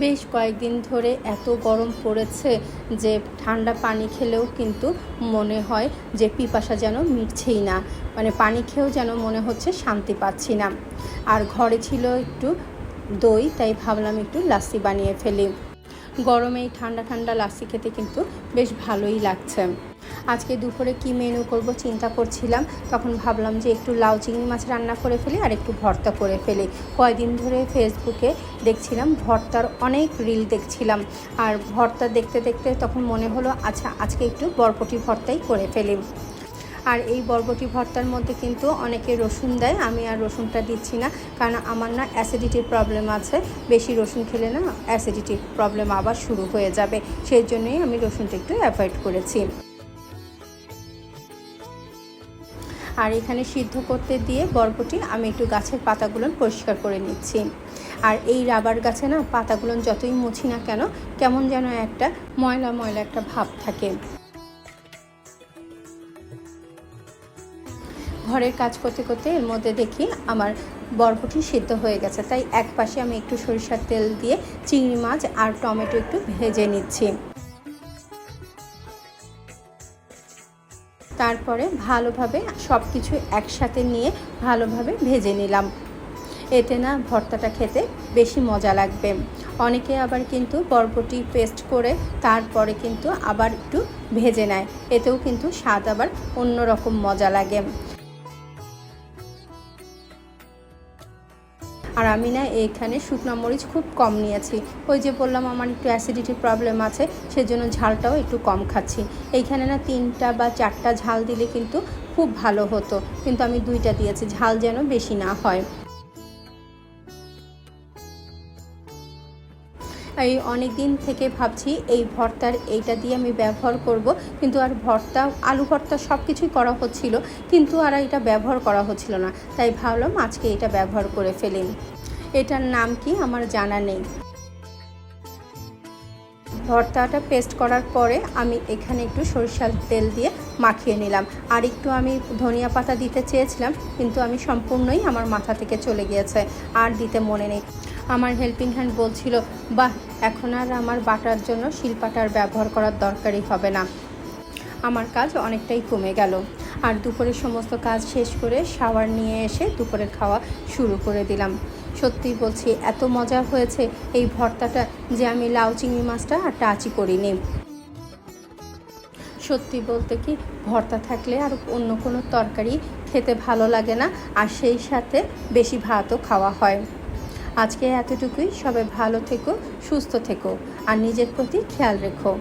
বেশ কয়েকদিন ধরে এত গরম পড়েছে যে ঠান্ডা পানি খেলেও কিন্তু মনে হয় যে পিপাসা যেন মিটছেই না, মানে পানি খেয়েও যেন মনে হচ্ছে শান্তি পাচ্ছি না। আর ঘরে ছিল একটু দই, তাই ভাবলাম একটু লাস্সি বানিয়ে ফেলি। গরমে এই ঠান্ডা ঠান্ডা লাস্সি খেতে কিন্তু বেশ ভালোই লাগছে। আজকে দুপুরে কি মেনু করব চিন্তা করছিলাম, তখন ভাবলাম যে একটু লাউ চিংড়ি মাছ রান্না করে ফেলি আর একটু ভর্তা করে ফেলি। কয়েকদিন ধরে ফেসবুকে দেখছিলাম ভর্তার অনেক রিল দেখছিলাম, আর ভর্তা দেখতে দেখতে তখন মনে হলো আচ্ছা আজকে একটু বরবটি ভর্তাই করে ফেলি। আর এই বরবটি ভর্তার মধ্যে কিন্তু অনেকে রসুন দেয়, আমি আর রসুনটা দিচ্ছি না, কারণ আমার না অ্যাসিডিটির প্রবলেম আছে। বেশি রসুন খেলে না অ্যাসিডিটির প্রবলেম আবার শুরু হয়ে যাবে, সেই জন্যই আমি রসুনটা একটু অ্যাভয়েড করেছি। আর এখানে সিদ্ধ করতে দিয়ে বরবটি আমি একটু গাছের পাতাগুলো পরিষ্কার করে নিচ্ছি। আর এই রাবার গাছে না পাতাগুলো যতই মুছি না কেন কেমন যেন একটা ময়লা ময়লা একটা ভাব থাকে। ঘরের কাজ করতে করতে এর মধ্যে দেখি আমার বরবটি সিদ্ধ হয়ে গেছে, তাই এক পাশে আমি একটু সরিষার তেল দিয়ে চিংড়ি মাছ আর টমেটো একটু ভেজে নিচ্ছি। তারপরে ভালোভাবে সব কিছু একসাথে নিয়ে ভালোভাবে ভেজে নিলাম। এতে না ভর্তাটা খেতে বেশি মজা লাগবে। অনেকে আবার কিন্তু বরবটি পেস্ট করে তারপরে কিন্তু আবার একটু ভেজে নেয়, এতেও কিন্তু স্বাদ আবার অন্যরকম মজা লাগে। আর আমি না এখানে শুকনো মরিচ খুব কম নিয়েছি, ওই যে বললাম আমার একটু অ্যাসিডিটির প্রবলেম আছে, সেজন্য ঝালটাও একটু কম খাচ্ছি। এইখানে না 3টা বা 4টা ঝাল দিলে কিন্তু খুব ভালো হতো, কিন্তু আমি 2টা দিয়েছি, ঝাল যেন বেশি না হয়। এই অনেক দিন থেকে ভাবছি এই ভর্তার এইটা দিয়ে আমি ব্যবহার করব, কিন্তু আর ভর্তা আলু ভর্তা সব কিছুই করা হচ্ছিল, কিন্তু আর এটা ব্যবহার করা হচ্ছিল না, তাই ভাবলাম আজকে এটা ব্যবহার করে ফেলি। এটার নাম কি আমার জানা নেই। ভর্তাটা পেস্ট করার পরে আমি এখানে একটু সরিষার তেল দিয়ে মাখিয়ে নিলাম। আর একটু আমি ধনিয়া পাতা দিতে চেয়েছিলাম, কিন্তু আমি সম্পূর্ণই আমার মাথা থেকে চলে গিয়েছে, আর দিতে মনে নেই। আমার হেল্পিং হ্যান্ড বলছিল বাহ, এখন আর আমার বাটার জন্য শিলপাটার ব্যবহার করার দরকারই হবে না। আমার কাজ অনেকটাই কমে গেল। আর দুপুরের সমস্ত কাজ শেষ করে শাওয়ার নিয়ে এসে দুপুরের খাওয়া শুরু করে দিলাম। সত্যি বলছি এত মজা হয়েছে এই ভর্তাটা যে আমি লাউ চিংড়ি মাছটা আর টাচই করিনি। সত্যি বলতে কি ভর্তা থাকলে আর অন্য কোনো তরকারি খেতে ভালো লাগে না, আর সেই সাথে বেশি ভাতও খাওয়া হয়। আজকে এতটুকুই, সবাই ভালো থেকো, সুস্থ থেকো আর নিজের প্রতি খেয়াল রেখো।